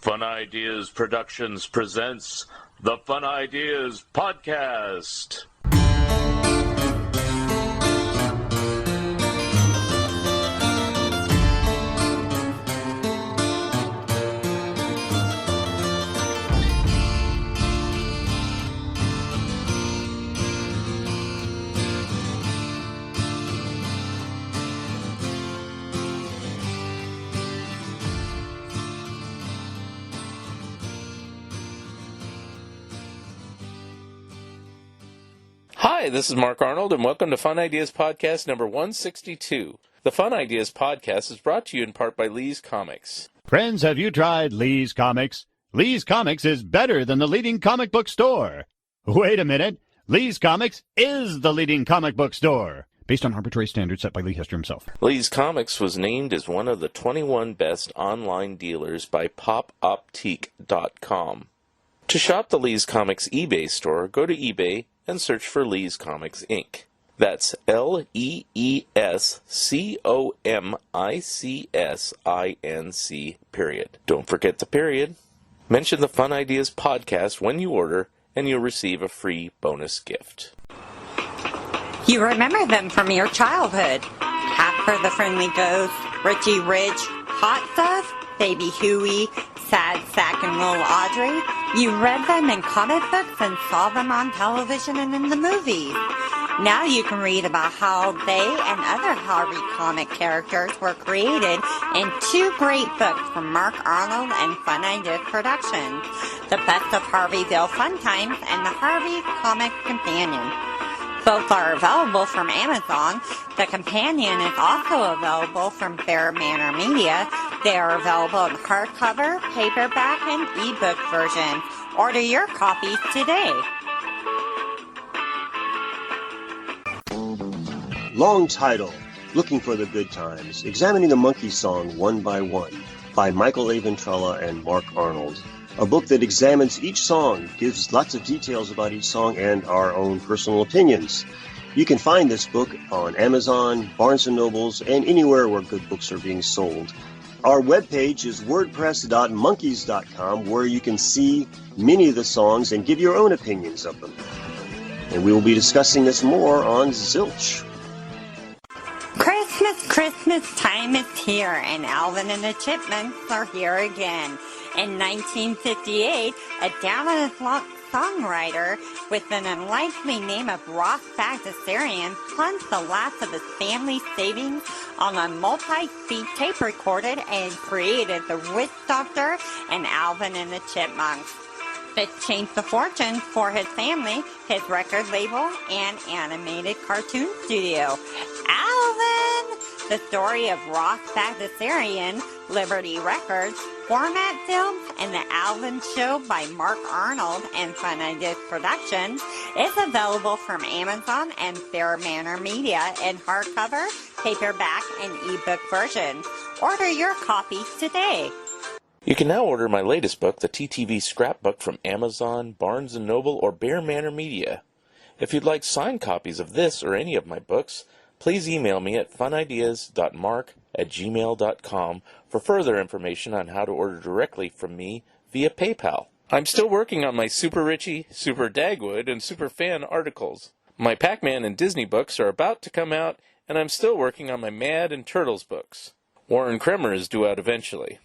Fun Ideas Productions presents the Fun Ideas Podcast. Hi, this is Mark Arnold, and welcome to Fun Ideas Podcast number 162. The Fun Ideas Podcast is brought to you in part by Lee's Comics. Friends, have you tried Lee's Comics? Lee's Comics is better than the leading comic book store. Wait a minute. Lee's Comics is the leading comic book store, based on arbitrary standards set by Lee Hester himself. Lee's Comics was named as one of the 21 best online dealers by popoptique.com. To shop the Lee's Comics eBay store, go to eBay and search for Lee's Comics, Inc. That's LEESCOMICSINC, period. Don't forget the period. Mention the Fun Ideas Podcast when you order, and you'll receive a free bonus gift. You remember them from your childhood. Casper the Friendly Ghost, Richie Rich, Hot Stuff, Baby Huey, Sad Sack and Little Audrey. You read them in comic books and saw them on television and in the movies. Now you can read about how they and other Harvey comic characters were created in two great books from Mark Arnold and Fun Ideas Productions, The Best of Harveyville Fun Times and The Harvey Comic Companion. Both are available from Amazon. The Companion is also available from Fair Manor Media. They are available in hardcover, paperback, and ebook versions. Order your copies today. Long title, Looking for the Good Times, examining the Monkees song one by one, by Michael A. Ventrella and Mark Arnold. A book that examines each song, gives lots of details about each song and our own personal opinions. You can find this book on Amazon, Barnes & Nobles, and anywhere where good books are being sold. Our webpage is wordpress.monkees.com, where you can see many of the songs and give your own opinions of them. And we will be discussing this more on Zilch. Christmas time is here, and Alvin and the Chipmunks are here again. In 1958, a down-on-his-luck songwriter with an unlikely name of Ross Bagdasarian plunged the last of his family's savings on a multi-speed tape recorder and created the Witch Doctor and Alvin and the Chipmunks. This changed the fortunes for his family, his record label, and animated cartoon studio. Alvin! The story of Ross Bagdasarian, Liberty Records, Format Films, and The Alvin Show by Mark Arnold and Fun Ideas Productions is available from Amazon and Fair Manor Media in hardcover, paperback, and ebook versions. Order your copies today. You can now order my latest book, the TTV Scrapbook, from Amazon, Barnes & Noble, or Bear Manor Media. If you'd like signed copies of this or any of my books, please email me at funideas.mark@gmail.com for further information on how to order directly from me via PayPal. I'm still working on my Super Richie, Super Dagwood, and Super Fan articles. My Pac-Man and Disney books are about to come out, and I'm still working on my Mad and Turtles books. Warren Kremer is due out eventually.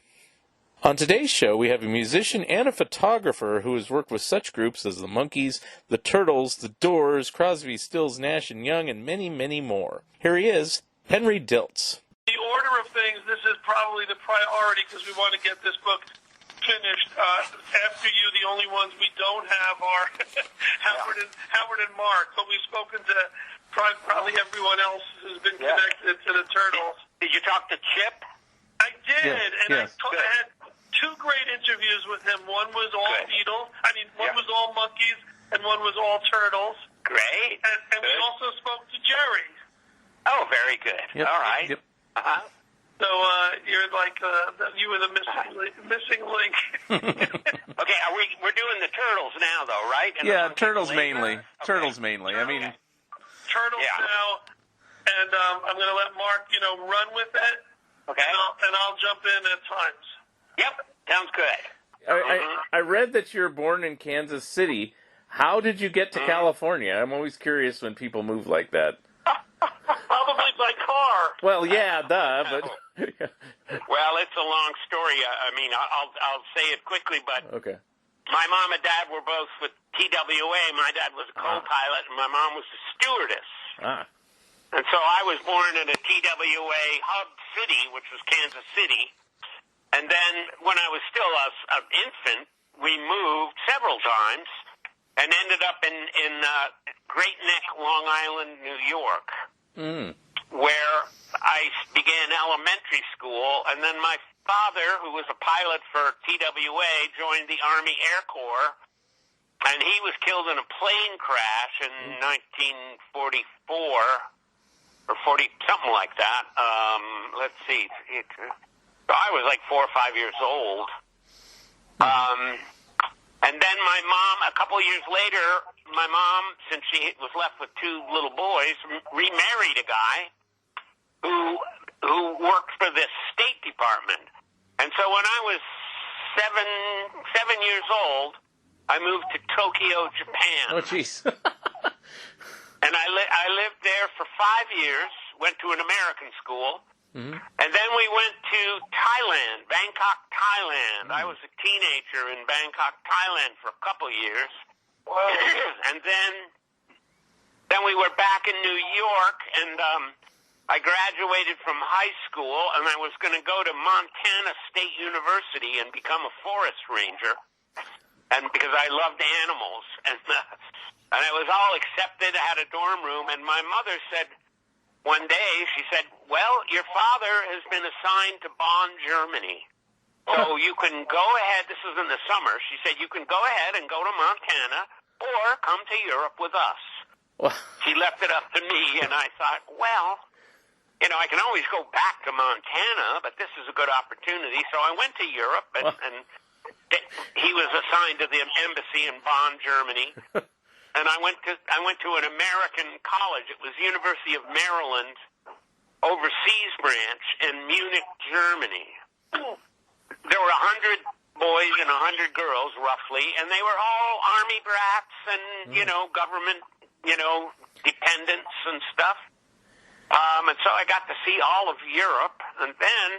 On today's show, we have a musician and a photographer who has worked with such groups as the Monkees, the Turtles, the Doors, Crosby, Stills, Nash and Young, and many, many more. Here he is, Henry Diltz. The order of things, this is probably the priority because we want to get this book finished. After you, the only ones we don't have are Howard and Mark, but we've spoken to probably everyone else who's been connected to the Turtles. Did you talk to Chip? I did, I had two great interviews with him. One was all Beatles, one was all Monkees, and one was all Turtles. Great. And we also spoke to Jerry. Oh, very good. Yep. All right. Yep. So you're like you were the missing link. Okay, we're doing the Turtles now, though, right? And Turtles mainly. Okay. Turtles mainly. Turtles now, and I'm going to let Mark, run with it. Okay. And I'll jump in at times. Yep, sounds good. I read that you're born in Kansas City. How did you get to California? I'm always curious when people move like that. Probably by car. Well, yeah, duh, but... Well, it's a long story. I mean, I'll say it quickly, but Okay. my mom and dad were both with TWA. My dad was a co-pilot, and my mom was a stewardess. Ah. And so I was born in a TWA hub city, which was Kansas City. And then when I was still an infant, we moved several times and ended up in Great Neck, Long Island, New York, where I began elementary school. And then my father, who was a pilot for TWA, joined the Army Air Corps, and he was killed in a plane crash in 1944, or 40, something like that. Let's see. So I was like 4 or 5 years old. And then my mom, a couple of years later, my mom, since she was left with 2 little boys, remarried a guy who worked for the State Department. And so when I was seven years old, I moved to Tokyo, Japan. Oh, jeez. And I lived there for 5 years, went to an American school, and then we went to Thailand, Bangkok, Thailand. I was a teenager in Bangkok, Thailand for a couple years. Wow. And then we were back in New York, and I graduated from high school, and I was going to go to Montana State University and become a forest ranger, and because I loved animals. And I was all accepted. I had a dorm room, and my mother said one day, she said, well, your father has been assigned to Bonn, Germany, so you can go ahead. This was in the summer. She said, you can go ahead and go to Montana or come to Europe with us. Well, She left it up to me, and I thought, well, you know, I can always go back to Montana, but this is a good opportunity. So I went to Europe, and he was assigned to the embassy in Bonn, Germany. And I went to an American college. It was University of Maryland overseas branch in Munich, Germany. There were 100 boys and 100 girls, roughly, and they were all Army brats and, government, dependents and stuff. And so I got to see all of Europe. And then,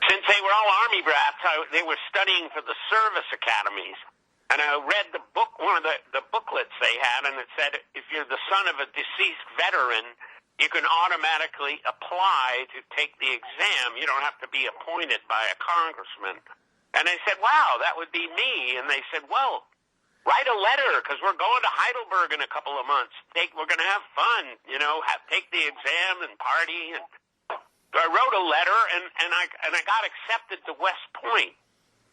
since they were all Army brats, they were studying for the service academies. And I read the book, one of the booklets they had, and it said, if you're the son of a deceased veteran, you can automatically apply to take the exam. You don't have to be appointed by a congressman. And I said, wow, that would be me. And they said, well, write a letter, because we're going to Heidelberg in a couple of months. We're going to have fun, take the exam and party. And so I wrote a letter, and I got accepted to West Point.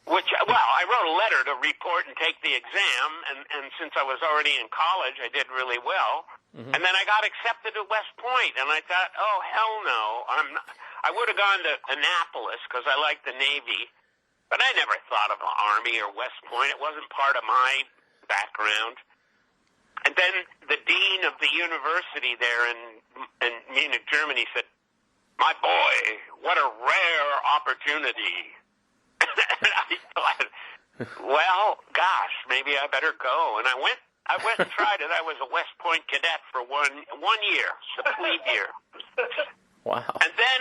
I wrote a letter to report and take the exam, and since I was already in college, I did really well. And then I got accepted to West Point, and I thought, oh, hell no. I would have gone to Annapolis because I liked the Navy, but I never thought of the Army or West Point. It wasn't part of my background. And then the dean of the university there in Munich, Germany said, my boy, what a rare opportunity. And I thought, well, gosh, maybe I better go. And I went and tried it. I was a West Point cadet for one year, the plebe year. wow. And then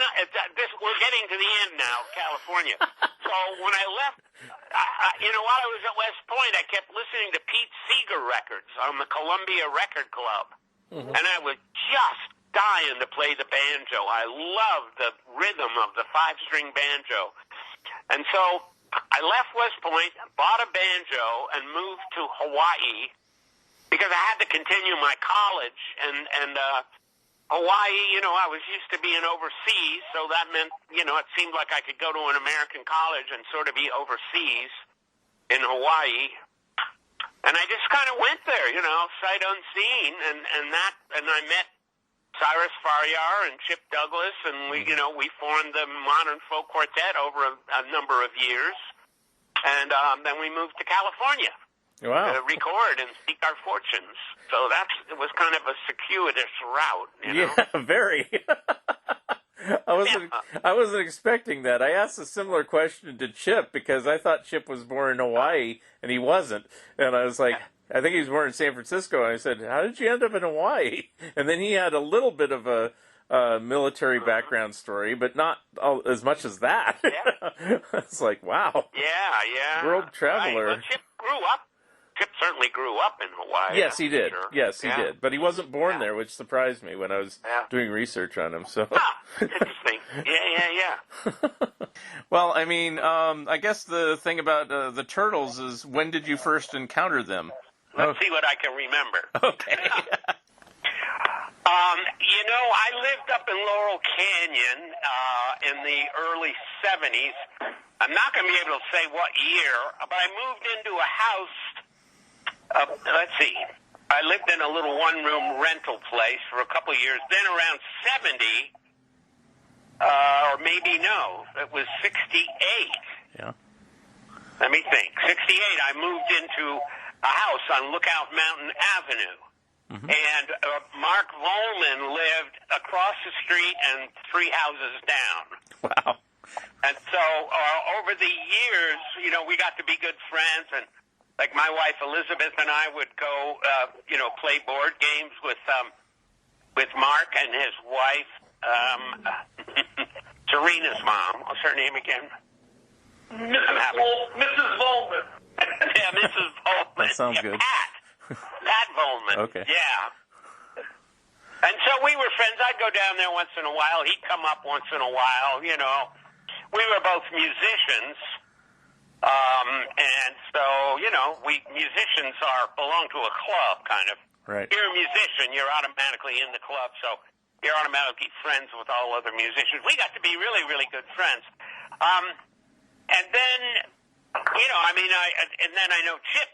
we're getting to the end now, California. So when I left, while I was at West Point, I kept listening to Pete Seeger records on the Columbia Record Club. And I was just dying to play the banjo. I loved the rhythm of the 5-string banjo. And so I left West Point, bought a banjo, and moved to Hawaii because I had to continue my college. And Hawaii, I was used to being overseas, so that meant, it seemed like I could go to an American college and sort of be overseas in Hawaii. And I just kind of went there, sight unseen, and I met Cyrus Faryar and Chip Douglas, and we formed the Modern Folk Quartet over a number of years, and then we moved to California to record and seek our fortunes. So it was kind of a circuitous route, Yeah, very. I wasn't expecting that. I asked a similar question to Chip because I thought Chip was born in Hawaii and he wasn't. And I was like, I think he was born in San Francisco. And I said, how did you end up in Hawaii? And then he had a little bit of a military background story, but not as much as that. Yeah. It's like, wow. Yeah. World traveler. Right. Well, Chip certainly grew up in Hawaii. Yes, he did. Sure. Yes, he did. But he wasn't born there, which surprised me when I was doing research on him. So interesting. Yeah. Well, I mean, I guess the thing about the turtles is, when did you first encounter them? Let's see what I can remember. Okay. I lived up in Laurel Canyon in the early 70s. I'm not going to be able to say what year, but I moved into a house. Let's see. I lived in a little one-room rental place for a couple of years. Then around 70, or maybe no, it was 68. Yeah. Let me think. 68, I moved into a house on Lookout Mountain Avenue. Mm-hmm. And Mark Volman lived across the street and 3 houses down. Wow. And so over the years, we got to be good friends. And like my wife Elizabeth and I would go, play board games with Mark and his wife, Serena's mom. What's her name again? Mrs. Volman. Yeah, Mrs. Volman. That sounds good. Pat Volman. Okay. Yeah. And so we were friends. I'd go down there once in a while. He'd come up once in a while, We were both musicians. And so, musicians belong to a club, kind of. Right. You're a musician, you're automatically in the club, so you're automatically friends with all other musicians. We got to be really, really good friends. And then, and then I know Chip,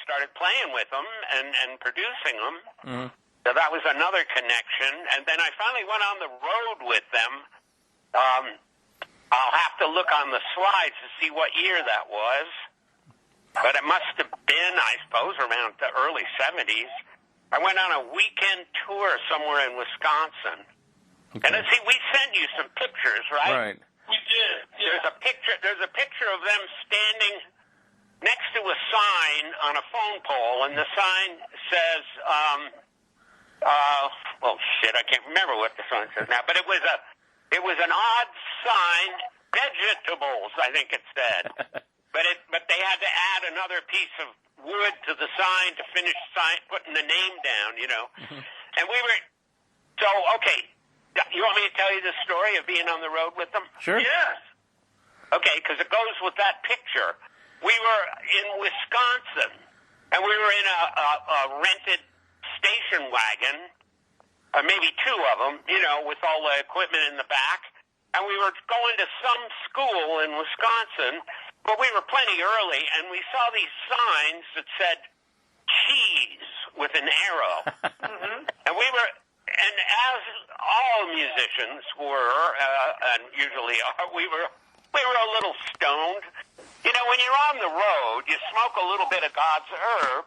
started playing with them and producing them. Mm-hmm. So that was another connection. And then I finally went on the road with them. I'll have to look on the slides to see what year that was. But it must have been, I suppose, around the early 70s. I went on a weekend tour somewhere in Wisconsin. Okay. And see, we sent you some pictures, right? Right. We did. Yeah. There's a picture of them standing next to a sign on a phone pole, and the sign says, I can't remember what the sign says now, but it was an odd sign, vegetables, I think it said. But they had to add another piece of wood to the sign to finish putting the name down, Mm-hmm. And we were, okay. You want me to tell you the story of being on the road with them? Sure. Yes. Okay, because it goes with that picture. We were in Wisconsin, and we were in a rented station wagon, maybe 2 of them, with all the equipment in the back. And we were going to some school in Wisconsin, but we were plenty early, and we saw these signs that said cheese with an arrow. Mm-hmm. And and as all musicians were, and usually are, we were a little stoned. When you're on the road, you smoke a little bit of God's herb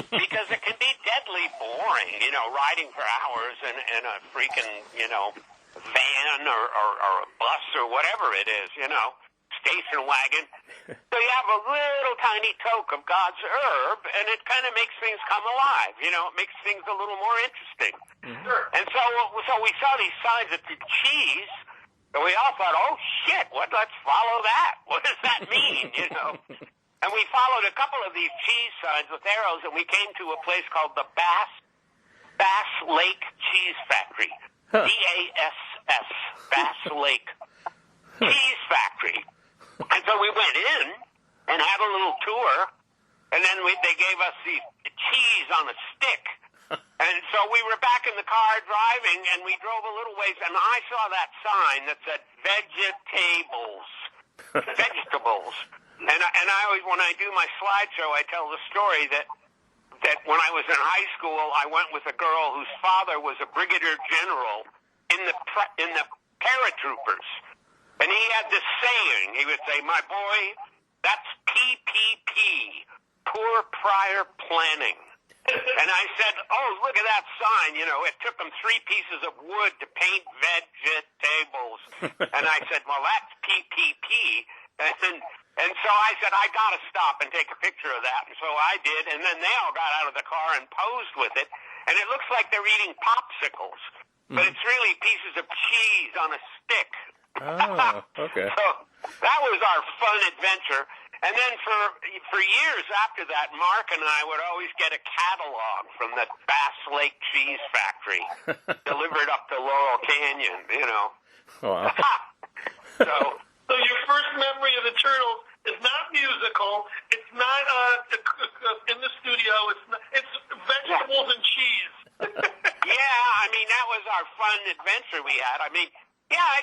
because it can be deadly boring, riding for hours in a freaking, van or a bus or whatever it is, station wagon. So you have a little tiny toke of God's herb, and it kind of makes things come alive. It makes things a little more interesting. Mm-hmm. And so we saw these signs at the cheese, and we all thought, oh, shit, let's follow that. What does that mean, And we followed a couple of these cheese signs with arrows, and we came to a place called the Bass Lake Cheese Factory. Huh. BASS, Bass Lake Cheese Factory. And so we went in and had a little tour, and then they gave us the cheese on a stick. And so we were back in the car driving, and we drove a little ways, and I saw that sign that said vegetables. And I always, when I do my slideshow, I tell the story that when I was in high school, I went with a girl whose father was a brigadier general in the paratroopers. And he had this saying. He would say, my boy, that's PPP, poor prior planning. And I said, oh, look at that sign. You know, it took them 3 pieces of wood to paint vegetables. And I said, well, that's PPP. And so I said, I got to stop and take a picture of that. And so I did. And then they all got out of the car and posed with it. And it looks like they're eating popsicles. But it's really pieces of cheese on a stick. Oh, okay. So that was our fun adventure. And then for years after that, Mark and I would always get a catalog from the Bass Lake Cheese Factory delivered up to Laurel Canyon, you know. Wow. So your first memory of the Turtles is not musical. It's not in the studio. It's vegetables and cheese. Yeah, I mean, that was our fun adventure we had. I mean, yeah, I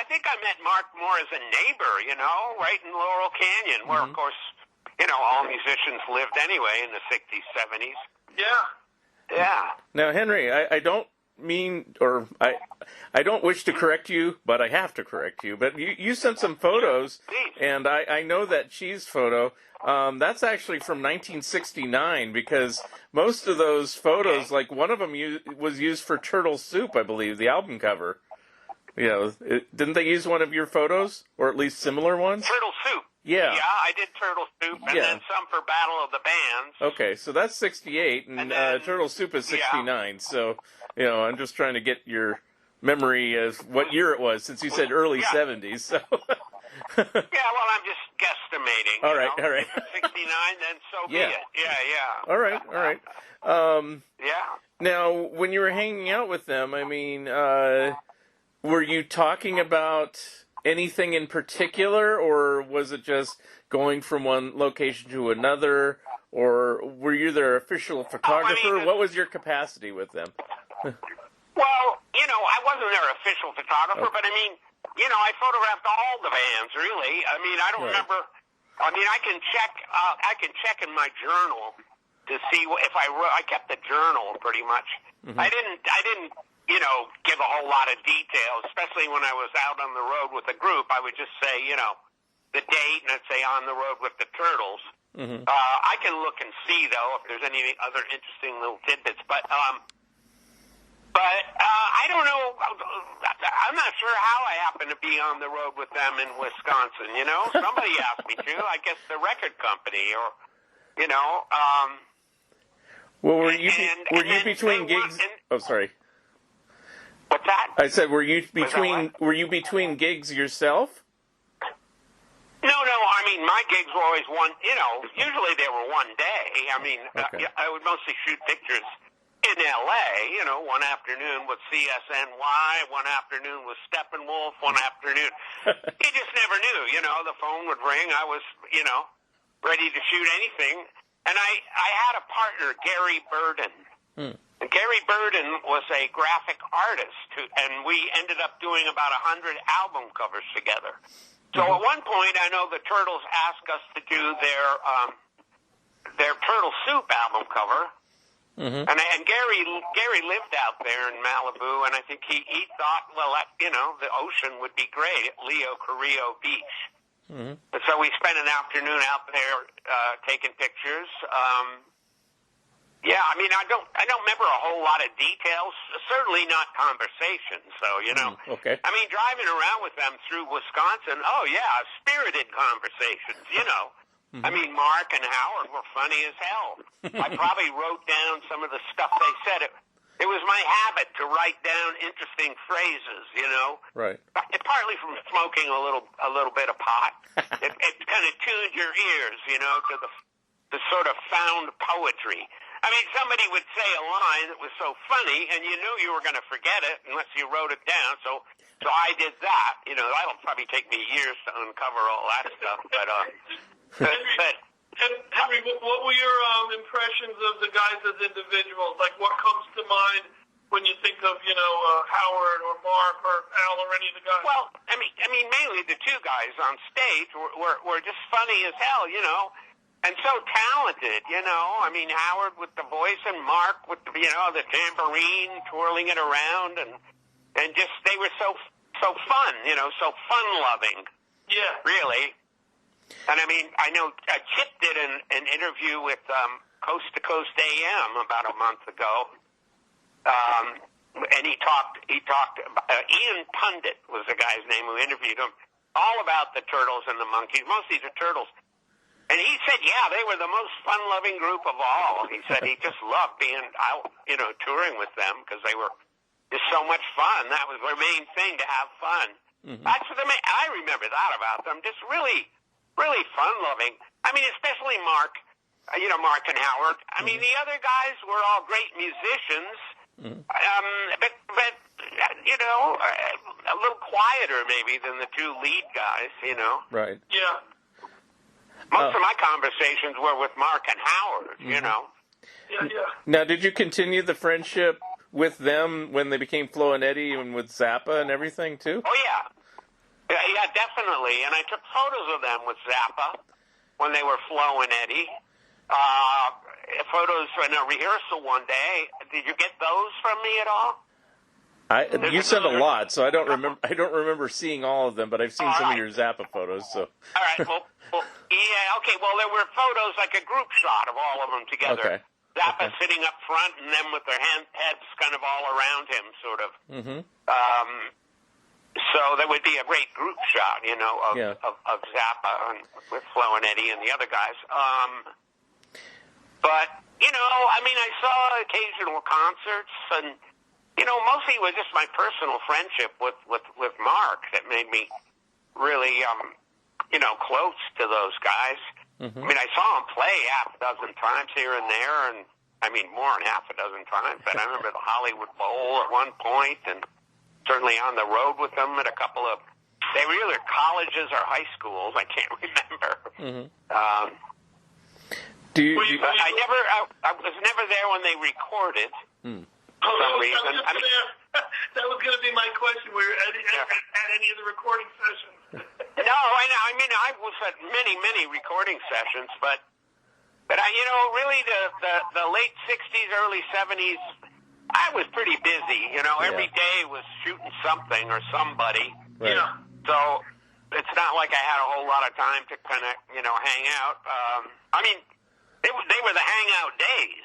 think I met Mark more as a neighbor, you know, right in Laurel Canyon, where, of course, you know, all musicians lived anyway in the 60s, 70s. Yeah. Yeah. Now, Henry, I don't mean, or I don't wish to correct you, but I have to correct you. But you sent some photos, and I know that cheese photo. That's actually from 1969, because most of those photos, like one of them was used for Turtle Soup, I believe, the album cover. You know, didn't they use one of your photos, or at least similar ones? Turtle Soup. Yeah. Yeah, I did Turtle Soup, and then some for Battle of the Bands. Okay, so that's 68, and then, Turtle Soup is 69. Yeah. So, you know, I'm just trying to get your memory of what year it was, since you said early 70s. So. Yeah, well, I'm just guesstimating. All right. 69, then so be it. Yeah. All right. Yeah. Now, when you were hanging out with them, I mean, were you talking about anything in particular, or was it just going from one location to another, or were you their official photographer? What was your capacity with them? Well, you know, I wasn't their official photographer, but I mean, you know, I photographed all the bands, really. I mean, I don't remember. I mean, I can check in my journal to see if I kept the journal pretty much. I didn't, you know, give a whole lot of details, especially when I was out on the road with a group. I would just say, you know, the date, and I'd say on the road with the Turtles. I can look and see, though, if there's any other interesting little tidbits. But I don't know. I'm not sure how I happened to be on the road with them in Wisconsin, you know? Somebody asked me to. I guess the record company, or, you know. Well, were you between gigs? Sorry. What's that? I said, were you between gigs yourself? No. I mean, my gigs were always one. You know, usually they were one day. I mean, I would mostly shoot pictures in L.A., you know, one afternoon with CSNY, one afternoon with Steppenwolf, one afternoon. You just never knew, you know, the phone would ring. I was, you know, ready to shoot anything. And I had a partner, Gary Burden. And Gary Burden was a graphic artist, and we ended up doing about 100 album covers together. So at one point, I know the Turtles asked us to do their Turtle Soup album cover. And Gary lived out there in Malibu, and I think he thought, well, you know, the ocean would be great at Leo Carrillo Beach. And so we spent an afternoon out there taking pictures. Yeah, I mean, I don't remember a whole lot of details. Certainly not conversations. So, you know, I mean, driving around with them through Wisconsin. Oh yeah, spirited conversations. You know. I mean, Mark and Howard were funny as hell. I probably wrote down some of the stuff they said. It was my habit to write down interesting phrases, you know. Right. Partly from smoking a little bit of pot. It kind of tuned your ears, you know, to the sort of found poetry. I mean, somebody would say a line that was so funny, and you knew you were going to forget it unless you wrote it down. So I did that. You know, that'll probably take me years to uncover all that stuff, but. Henry, what were your impressions of the guys as individuals? Like, what comes to mind when you think of, you know, Howard or Mark or Al or any of the guys? Well, I mean, mainly the two guys on stage were just funny as hell, you know, and so talented, you know. I mean, Howard with the voice and Mark with the, you know, the tambourine twirling it around, and just they were so fun, you know, so fun loving. Yeah, really. And I mean, I know Chip did an interview with Coast to Coast AM about a month ago, and he talked. Ian Pundit was the guy's name who interviewed him, all about the Turtles and the Monkees, mostly the Turtles. And he said, yeah, they were the most fun-loving group of all. He said he just loved being out, touring with them because they were just so much fun. That was their main thing, to have fun. Mm-hmm. I remember that about them. Just really, really fun-loving. I mean, especially Mark, Mark and Howard. I mean, the other guys were all great musicians, but a little quieter maybe than the two lead guys, Right. Yeah. Most of my conversations were with Mark and Howard, Yeah. Now, did you continue the friendship with them when they became Flo and Eddie and with Zappa and everything, too? Oh, yeah. Yeah, definitely. And I took photos of them with Zappa when they were Flo and Eddie. Photos in a rehearsal one day. Did you get those from me at all? You sent a lot, so I don't remember seeing all of them, but I've seen some of your Zappa photos. So. All right. Well, yeah. Okay. Well, there were photos, like a group shot of all of them together. Okay. Zappa sitting up front, and them with their heads kind of all around him, sort of. Mm-hmm. So there would be a great group shot, of Zappa and with Flo and Eddie and the other guys. But I saw occasional concerts, and mostly it was just my personal friendship with Mark that made me really, close to those guys. Mm-hmm. I mean, I saw him play half a dozen times here and there, and more than half a dozen times. But I remember the Hollywood Bowl at one point, and certainly on the road with them at a couple of. They were either colleges or high schools. I can't remember. Mm-hmm. I was never there when they recorded. For some reason. That was going to be my question. Were you at any of the recording sessions? No, I know. I was at many, many recording sessions, but really the late '60s, early '70s, I was pretty busy. Every day was shooting something or somebody. Right. So it's not like I had a whole lot of time to kind of hang out. They were the hangout days,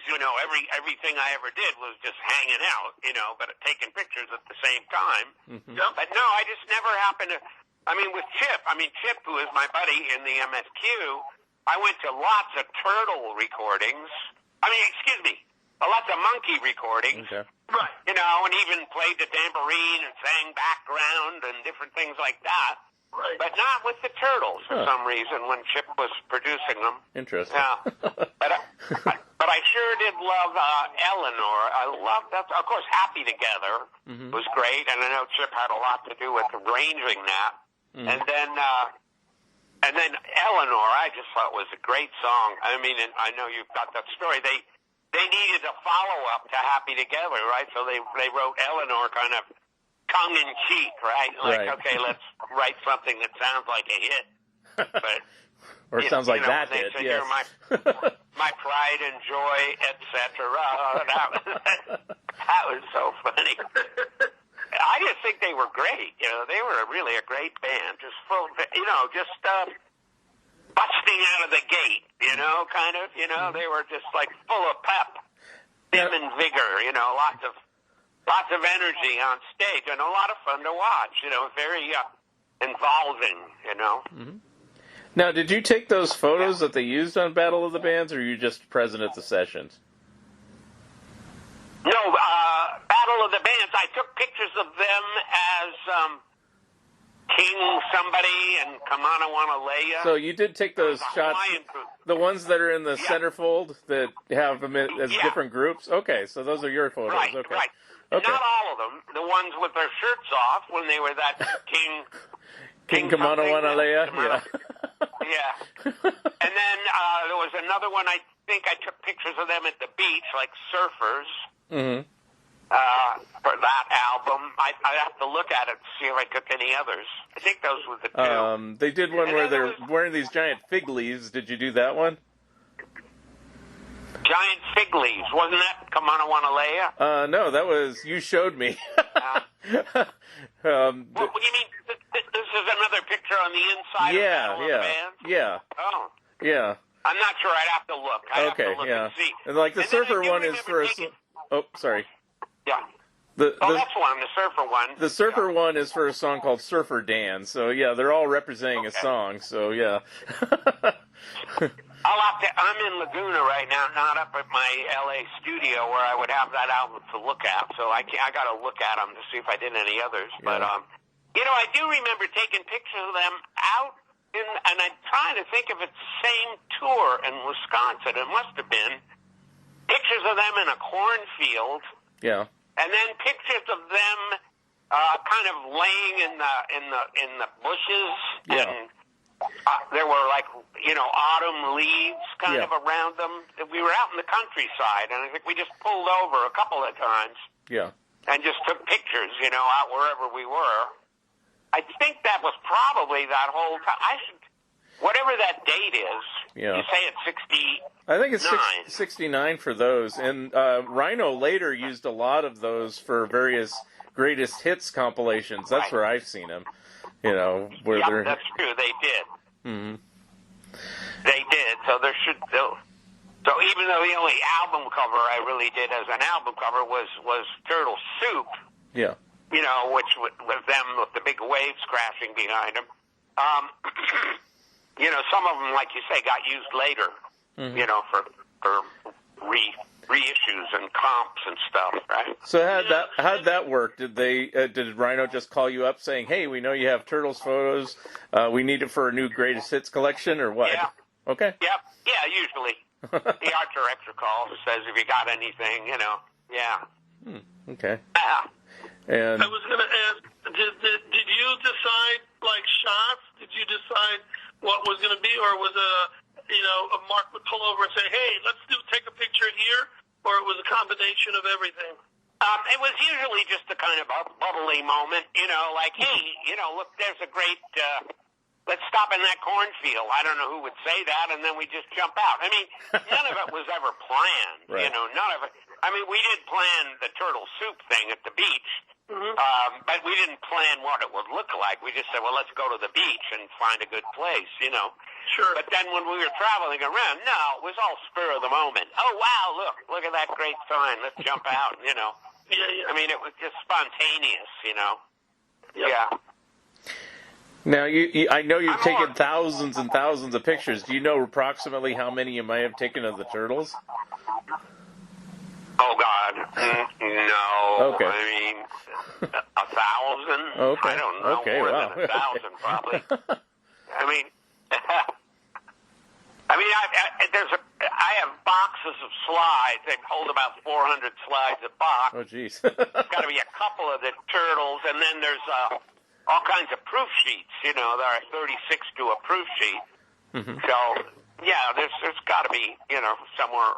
everything I ever did was just hanging out, but taking pictures at the same time. Mm-hmm. But no, I just never happened to, with Chip, Chip, who is my buddy in the MSQ, I went to lots of Turtle recordings. Lots of Monkee recordings. Okay. Right. And even played the tambourine and sang background and different things like that. Right. But not with the Turtles for some reason when Chip was producing them. Interesting. Yeah. But I sure did love Eleanor. I loved that. Of course, Happy Together was great, and I know Chip had a lot to do with arranging that. Mm-hmm. And then Eleanor, I just thought was a great song. And I know you've got that story. They needed a follow-up to Happy Together, right? So they wrote Eleanor kind of tongue-in-cheek, right? Like, okay, let's write something that sounds like a hit. But, or it sounds like that hit, yes. My pride and joy, etc. That was so funny. I just think they were great. They were really a great band. Just full, busting out of the gate, kind of. They were just like full of pep, vim and vigor, lots of energy on stage and a lot of fun to watch, very involving, Mm-hmm. Now, did you take those photos that they used on Battle of the Bands, or were you just present at the sessions? No, Battle of the Bands, I took pictures of them as King somebody and Kamana Wanalea. So you did take those shots, the ones that are in the centerfold that have them as different groups? Okay, so those are your photos. Right, okay. Right. Okay. Not all of them. The ones with their shirts off when they were that King Kamana Wanalea. Yeah. Yeah. And then there was another one. I think I took pictures of them at the beach, like surfers. Mm-hmm. For that album, I'd have to look at it to see if I took any others. I think those were the two. They did one where they're wearing these giant fig leaves. Did you do that one? Giant fig leaves. Wasn't that Kamana Wanalea? No, that was, you showed me. What do you mean? This is another picture on the inside of the band? Yeah. Oh. Yeah. I'm not sure. I'd have to look. I'd have to look and see. And like the surfer one is for a... Oh, sorry. Yeah. That's one, the surfer one. The surfer one is for a song called Surfer Dan. So, yeah, they're all representing a song. So, yeah. I'm in Laguna right now, not up at my L.A. studio where I would have that album to look at. So I got to look at them to see if I did any others. Yeah. But, I do remember taking pictures of them out, and I'm trying to think if it's the same tour in Wisconsin. It must have been. Pictures of them in a cornfield. Yeah. And then pictures of them kind of laying in the bushes. Yeah. And there were autumn leaves kind of around them. We were out in the countryside, and I think we just pulled over a couple of times. Yeah. And just took pictures, out wherever we were. I think that was probably that whole time. Whatever that date is. Yeah. You say it's 60. I think it's 69 for those. And Rhino later used a lot of those for various greatest hits compilations. That's where I've seen them. Where they're... that's true. They did. Mm-hmm. They did. So there should... So even though the only album cover I really did as an album cover was Turtle Soup. Yeah. Which with them with the big waves crashing behind them. Some of them, like you say, got used later. Mm-hmm. For reissues and comps and stuff, right? So how'd that work? Did Rhino just call you up saying, "Hey, we know you have Turtles photos. We need it for a new greatest hits collection," or what? Yeah. Okay. Yep. Yeah. Usually, the art director calls and says, "If you got anything, yeah." Okay. And I was going to ask, did you decide shots? Did you decide what was going to be, or was Mark would pull over and say, "Hey, let's take a picture here," or it was a combination of everything? It was usually just a kind of a bubbly moment, hey, look, there's a great, let's stop in that cornfield. I don't know who would say that, and then we just jump out. I mean, none of it was ever planned, right. None of it. I mean, we did plan the Turtle Soup thing at the beach, but we didn't plan what it would look like. We just said, well, let's go to the beach and find a good place, Sure. But then when we were traveling around, no, it was all spur of the moment. Oh, wow, look at that great sign. Let's jump out, Yeah. I mean, it was just spontaneous, Yep. Yeah. Now, I know you've taken thousands and thousands of pictures. Do you know approximately how many you might have taken of the turtles? Oh, God. No. Okay. I mean, 1,000? Okay. I don't know. Okay, more wow. than 1,000, probably. I have boxes of slides. They hold about 400 slides a box. Oh, geez. Got to be a couple of the turtles, and then there's all kinds of proof sheets. There are 36 to a proof sheet. Mm-hmm. So, yeah, there's got to be, somewhere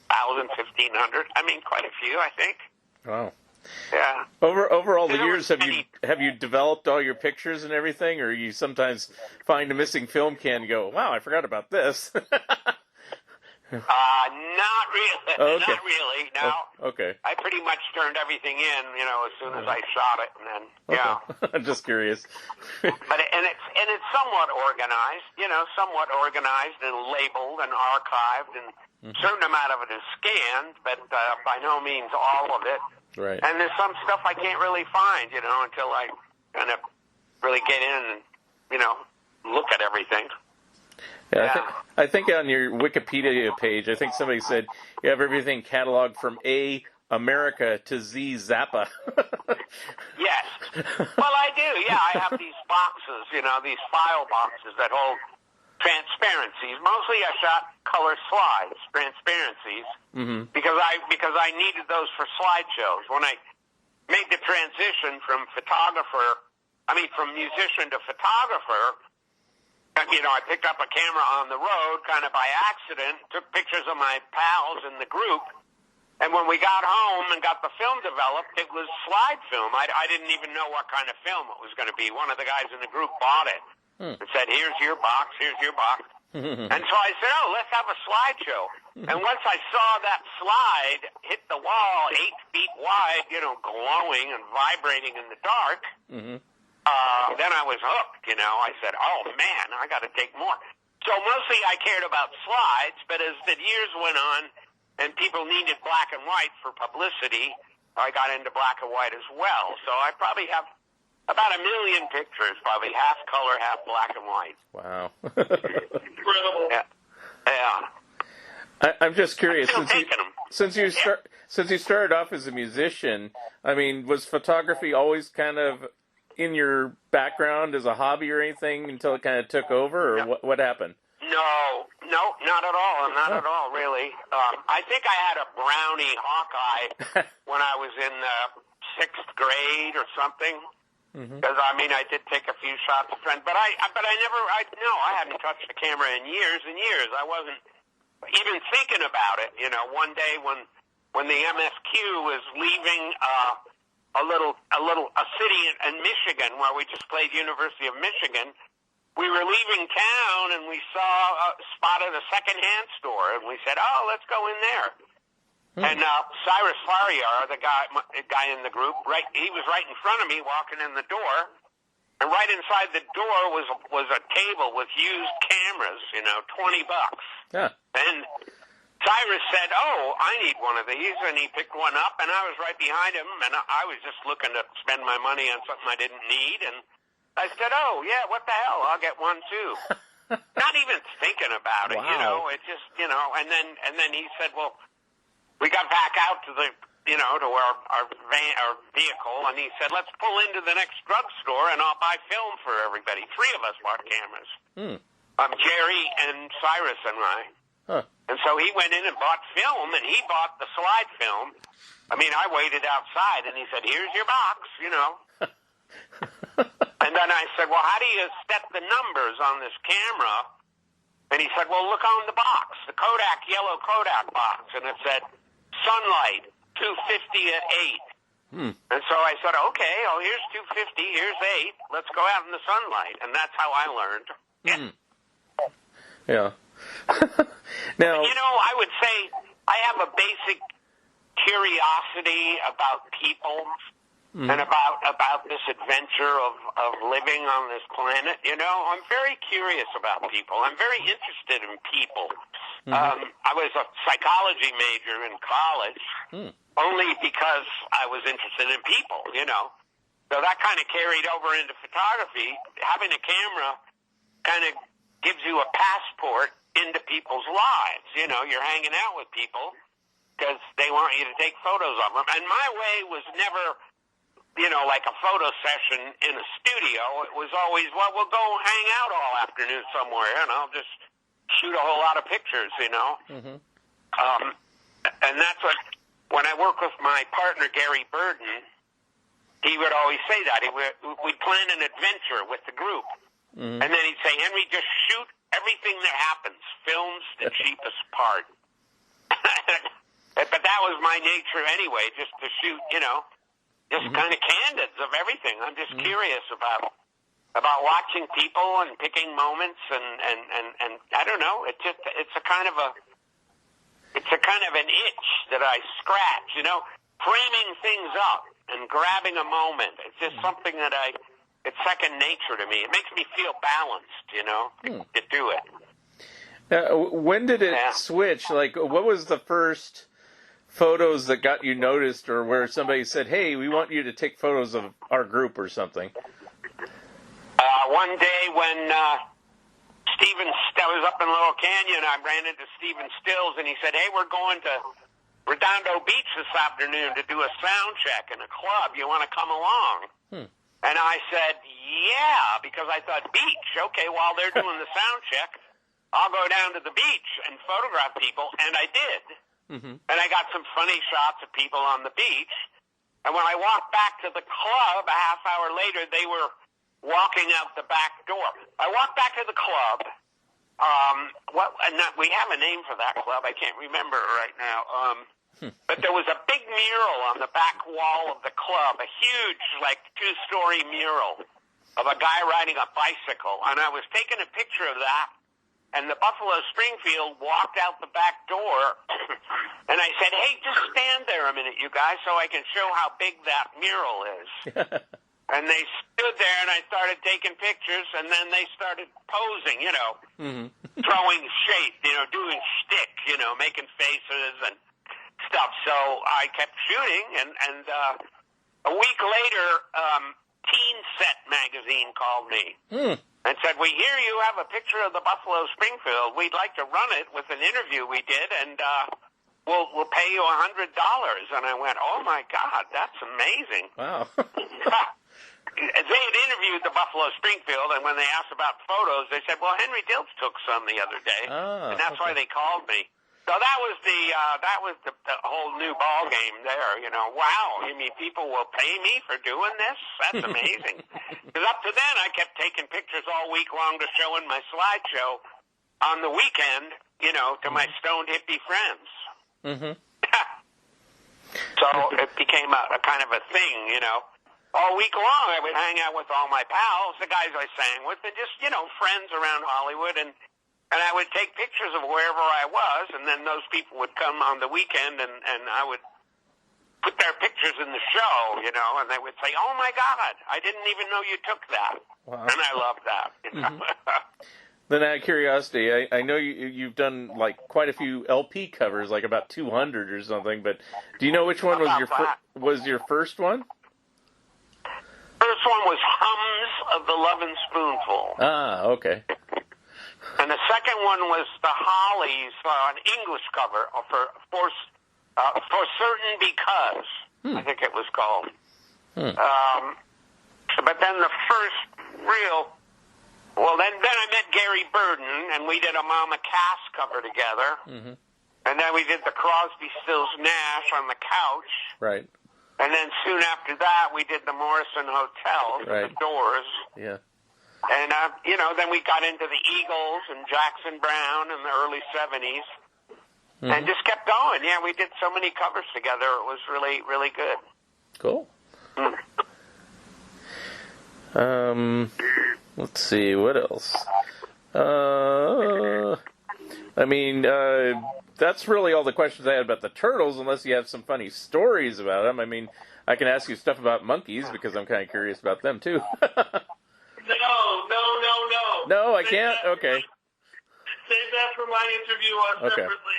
1,000, 1,500. I mean, quite a few, I think. Wow. Yeah. Over all the years, have you developed all your pictures and everything, or you sometimes find a missing film can and go, wow, I forgot about this? Not really. Okay. Not really. No. Oh, okay. I pretty much turned everything in, as soon as I shot it, and then I'm just curious. But it's somewhat organized, somewhat organized and labeled and archived, and a certain amount of it is scanned, but by no means all of it. Right. And there's some stuff I can't really find, until I kind of really get in and, look at everything. Yeah. I think on your Wikipedia page, I think somebody said you have everything cataloged from A, America, to Z, Zappa. Yes. Well, I do. Yeah, I have these boxes, these file boxes that hold transparencies. Mostly I shot color slides, transparencies, because I needed those for slideshows. When I made the transition from musician to photographer, I picked up a camera on the road kind of by accident, took pictures of my pals in the group, and when we got home and got the film developed, it was slide film. I didn't even know what kind of film it was going to be. One of the guys in the group bought it and said, here's your box. And so I said, oh, let's have a slideshow. And once I saw that slide hit the wall 8 feet wide, glowing and vibrating in the dark, then I was hooked, I said, oh, man, I got to take more. So mostly initially I cared about slides, but as the years went on and people needed black and white for publicity, I got into black and white as well. So I probably have about 1 million pictures, probably half color, half black and white. Wow. Incredible. Yeah. I'm just curious. I'm still taking them. Since you started off as a musician, I mean, was photography always kind of in your background as a hobby or anything until it kind of took over, or what happened? No, not at all. Not at all, really. I think I had a brownie hawk eye when I was in 6th grade or something. Because I did take a few shots of friends, but I hadn't touched the camera in years and years. I wasn't even thinking about it. You know, one day when the MSQ was leaving a city in Michigan where we just played University of Michigan, we were leaving town and we spotted a secondhand store, and we said, "Oh, let's go in there." And Cyrus Fariar, the guy in the group, he was right in front of me walking in the door, and right inside the door was a table with used cameras, $20. Yeah. And Cyrus said, "Oh, I need one of these," and he picked one up, and I was right behind him, and I was just looking to spend my money on something I didn't need, and I said, "Oh, yeah, what the hell, I'll get one too." Not even thinking about it, Wow. it just, and then he said, well, we got back out to the, to our vehicle, and he said, "Let's pull into the next drugstore, and I'll buy film for everybody." 3 of us bought cameras. Jerry and Cyrus and I. Huh. And so he went in and bought film, and he bought the slide film. I waited outside, and he said, "Here's your box," And then I said, "Well, how do you set the numbers on this camera?" And he said, "Well, look on the box, the yellow Kodak box." And it said, "Sunlight, 250 at 8. And so I said, "Okay, here's 250, here's 8. Let's go out in the sunlight." And that's how I learned. Yeah. Now, I would say I have a basic curiosity about people and about this adventure of living on this planet. I'm very curious about people. I'm very interested in people. I was a psychology major in college only because I was interested in people, So that kind of carried over into photography. Having a camera kind of gives you a passport into people's lives. You're hanging out with people because they want you to take photos of them. And my way was never, like a photo session in a studio. It was always, well, we'll go hang out all afternoon somewhere, and I'll just shoot a whole lot of pictures, And that's when I work with my partner, Gary Burden, he would always say that. We'd plan an adventure with the group. And then he'd say, "Henry, just shoot everything that happens. Film's the cheapest part." But that was my nature anyway, just to shoot, just kind of candids of everything. I'm just curious about watching people and picking moments, and I don't know. It's a kind of an itch that I scratch, framing things up and grabbing a moment. It's just something that it's second nature to me. It makes me feel balanced, to do it. When did it switch? Like, what was the first photos that got you noticed, or where somebody said, "Hey, we want you to take photos of our group," or something? One day when I was up in Laurel Canyon, I ran into Stephen Stills, and he said, "Hey, we're going to Redondo Beach this afternoon to do a sound check in a club. You want to come along?" And I said, "Yeah," because I thought, beach, okay, while they're doing the sound check, I'll go down to the beach and photograph people, and I did. And I got some funny shots of people on the beach. And when I walked back to the club a half hour later, they were walking out the back door. I walked back to the club. We have a name for that club. I can't remember it right now. But there was a big mural on the back wall of the club, a huge, 2-story mural of a guy riding a bicycle. And I was taking a picture of that, and the Buffalo Springfield walked out the back door, and I said, "Hey, just stand there a minute, you guys, so I can show how big that mural is." And they stood there, and I started taking pictures, and then they started posing, throwing shape, doing shtick, making faces and stuff. So I kept shooting, and a week later, Teen Set magazine called me and said, "We hear you have a picture of the Buffalo Springfield. We'd like to run it with an interview we did, and we'll pay you $100." And I went, "Oh my God, that's amazing!" Wow. They had interviewed the Buffalo Springfield, and when they asked about photos, they said, "Well, Henry Diltz took some the other day," and that's why they called me. So that was the whole new ball game there. Wow, you mean people will pay me for doing this? That's amazing. Because up to then, I kept taking pictures all week long to show in my slideshow on the weekend, to my stoned hippie friends. Mm-hmm. So it became a kind of a thing, All week long, I would hang out with all my pals, the guys I sang with, and just, friends around Hollywood, and I would take pictures of wherever I was, and then those people would come on the weekend, and I would put their pictures in the show, and they would say, "Oh, my God, I didn't even know you took that." Wow. And I loved that. Then out of curiosity, I know you've done, quite a few LP covers, about 200 or something, but do you know which one was your first one? First one was Hums of the Lovin' Spoonful. Ah, okay. And the second one was the Hollies, an English cover for Certain Because, I think it was called. But then the first then I met Gary Burden, and we did a Mama Cass cover together. Mm-hmm. And then we did the Crosby, Stills, Nash on the couch. Right. And then soon after that, we did the Morrison Hotel, the Doors. Yeah. And, then we got into the Eagles and Jackson Browne in the early 70s. Mm-hmm. And just kept going. Yeah, we did so many covers together. It was really, really good. Cool. Let's see, what else? That's really all the questions I had about the Turtles, unless you have some funny stories about them. I can ask you stuff about Monkees, because I'm kind of curious about them, too. No. No, I can't? Okay. Save that for my interview separately.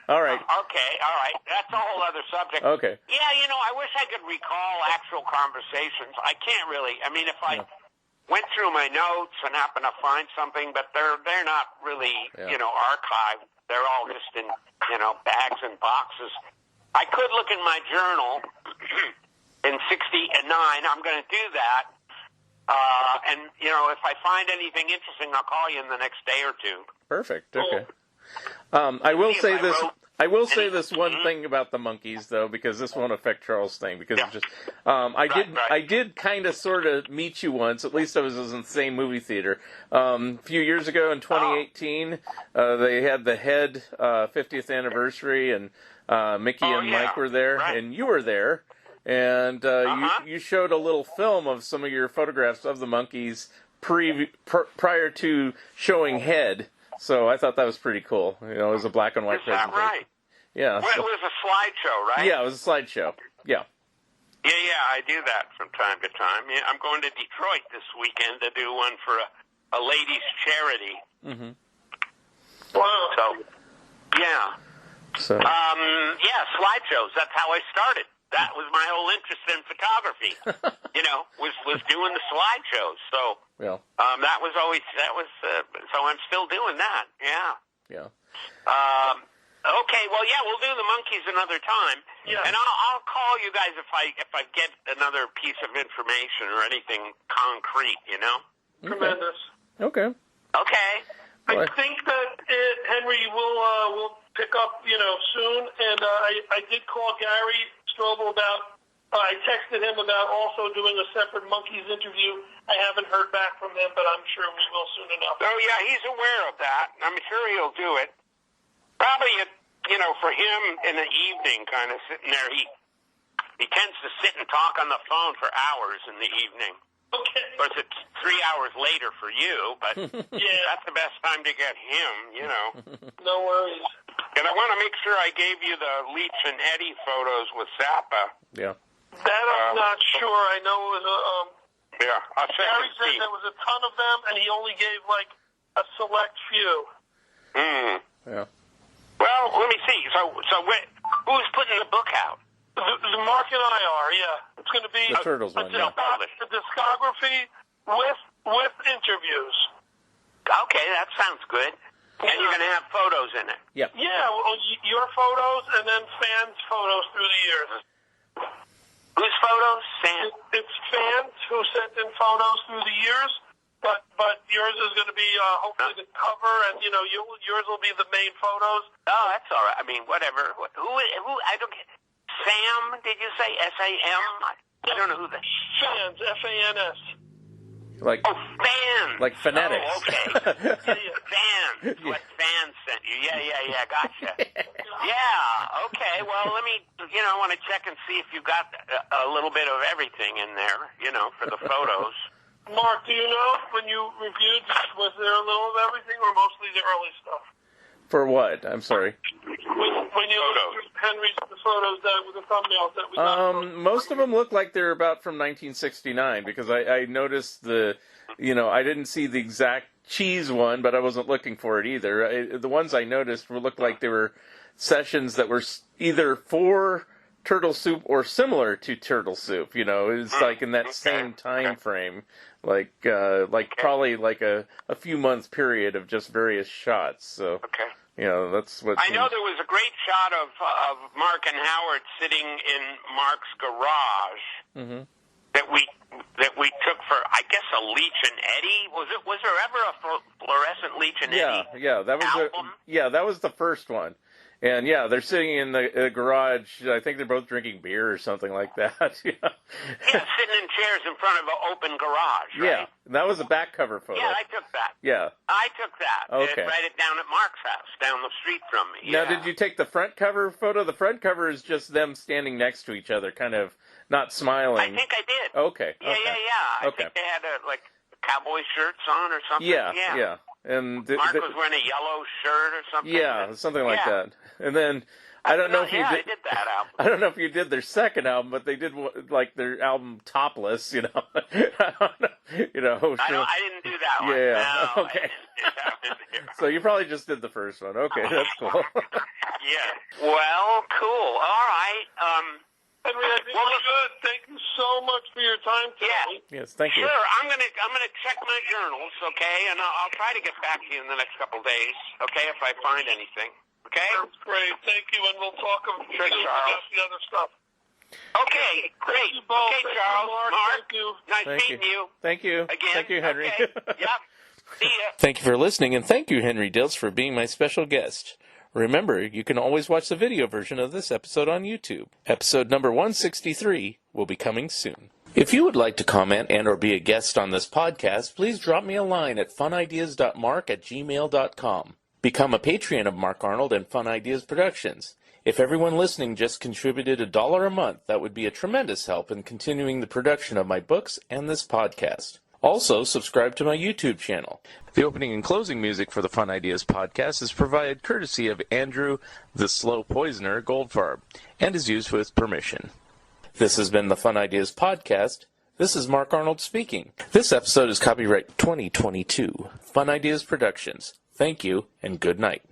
All right. Okay, all right. That's a whole other subject. Okay. Yeah, I wish I could recall actual conversations. I can't really. If I went through my notes and happened to find something, but they're not really, archived. They're all just in, bags and boxes. I could look in my journal in 69. I'm going to do that. And, if I find anything interesting, I'll call you in the next day or two. Perfect. Okay. I will say this one thing about the Monkees, though, because this won't affect Charles' thing, because it's just, I did kind of sort of meet you once, at least I was in the same movie theater. A few years ago in 2018, they had the Head 50th anniversary, and Mickey and Mike were there, and you were there. And you showed a little film of some of your photographs of the Monkees prior to showing Head. So I thought that was pretty cool. It was a black and white presentation. Is that right? Yeah. Well, it was a slideshow, right? Yeah, it was a slideshow. Yeah. Yeah, I do that from time to time. Yeah, I'm going to Detroit this weekend to do one for a ladies' charity. Mm-hmm. Wow. So, yeah. Slideshows. That's how I started. That was my whole interest in photography. Was doing the slideshows. So, that was always so I'm still doing that. Yeah. Yeah. Okay. Well, we'll do the Monkees another time. Yeah. And I'll call you guys if I get another piece of information or anything concrete. Tremendous. Okay. Okay. I think that Henry will pick up soon, and I did call Gary Strobel about. I texted him about also doing a separate Monkees interview. I haven't heard back from him, but I'm sure we will soon enough. Oh yeah, he's aware of that. I'm sure he'll do it. Probably, for him in the evening, kind of sitting there, he tends to sit and talk on the phone for hours in the evening. Okay. Of course, it's 3 hours later for you, but that's the best time to get him. No worries. And I want to make sure I gave you the Leach and Eddie photos with Zappa. Yeah. That I'm not sure. I know it was Yeah, I'll check Harry and said see. there was a ton of them, and he only gave, like, a select few. Yeah. Well, let me see. So who's putting the book out? The Mark and I are, yeah. It's going to be The Turtles one, yeah. a discography with interviews. Okay, that sounds good. And you're going to have photos in it. Yep. Yeah, well, your photos and then fans' photos through the years. Whose photos? Sam? It's fans who sent in photos through the years, but yours is going to be hopefully the cover, and yours will be the main photos. Oh, that's all right. I mean, whatever. Who? I don't get. Sam? Did you say S-A-M? I don't know who the Fans, F-A-N-S. Like, fans. like phonetics. Oh, okay. Fans. What fans sent you? Yeah. Gotcha. Yeah. Okay. Well, let me. I want to check and see if you got a little bit of everything in there. For the photos. Mark, do you know when you reviewed, was there a little of everything or mostly the early stuff? For what? I'm sorry. When you looked at Henry's the photos with the thumbnails that we got. Most of them look like they're about from 1969 because I noticed I didn't see the exact cheese one, but I wasn't looking for it either. The ones I noticed looked like they were sessions that were either for Turtle Soup or similar to Turtle Soup. It's like in that same time frame, like probably like a few months period of just various shots. So. Okay. That's what... I know there was a great shot of Mark and Howard sitting in Mark's garage that we took for, I guess, a Leach and Eddie. Was there ever a fluorescent Leach and Eddie? Yeah, that was album? that was the first one. And yeah, they're sitting in the garage. I think they're both drinking beer or something like that. Yeah, sitting in chairs in front of an open garage, right? Yeah, that was a back cover photo. Yeah, I took that. Yeah. I took that. Okay. And write it down at Mark's house, down the street from me. Now, Yeah. did you take the front cover photo? The front cover is just them standing next to each other, kind of not smiling. I think I did. Okay. Yeah. I think they had cowboy shirts on or something. Yeah. And Mark was wearing a yellow shirt or something. Yeah, something like that. And then I don't know if you did. I did that album. I don't know if you did their second album, but they did like their album Topless. I didn't do that one. Yeah. No, okay. I didn't do that. So you probably just did the first one. Okay, that's cool. Yeah. Well, cool. All right. Henry, I think we're good. Thank you so much for your time today. Yeah. Yes, thank you. Sure, I'm gonna check my journals, okay, and I'll try to get back to you in the next couple days, okay, if I find anything. Okay? That's great. Thank you, and we'll talk about Sure, Charles. the other stuff. Okay, great. Thank you both. Okay, Thank Charles, you, Mark. Thank you. nice Thank meeting you. Thank you. Again. Thank you, Henry. Okay. Yep. See ya. Thank you for listening, and thank you, Henry Diltz, for being my special guest. Remember, you can always watch the video version of this episode on YouTube. Episode number 163 will be coming soon. If you would like to comment and or be a guest on this podcast, please drop me a line at funideas.mark@gmail.com. Become a Patreon of Mark Arnold and Fun Ideas Productions. If everyone listening just contributed $1 a month, that would be a tremendous help in continuing the production of my books and this podcast. Also, subscribe to my YouTube channel. The opening and closing music for the Fun Ideas podcast is provided courtesy of Andrew the Slow Poisoner Goldfarb and is used with permission. This has been the Fun Ideas podcast. This is Mark Arnold speaking. This episode is copyright 2022. Fun Ideas Productions. Thank you and good night.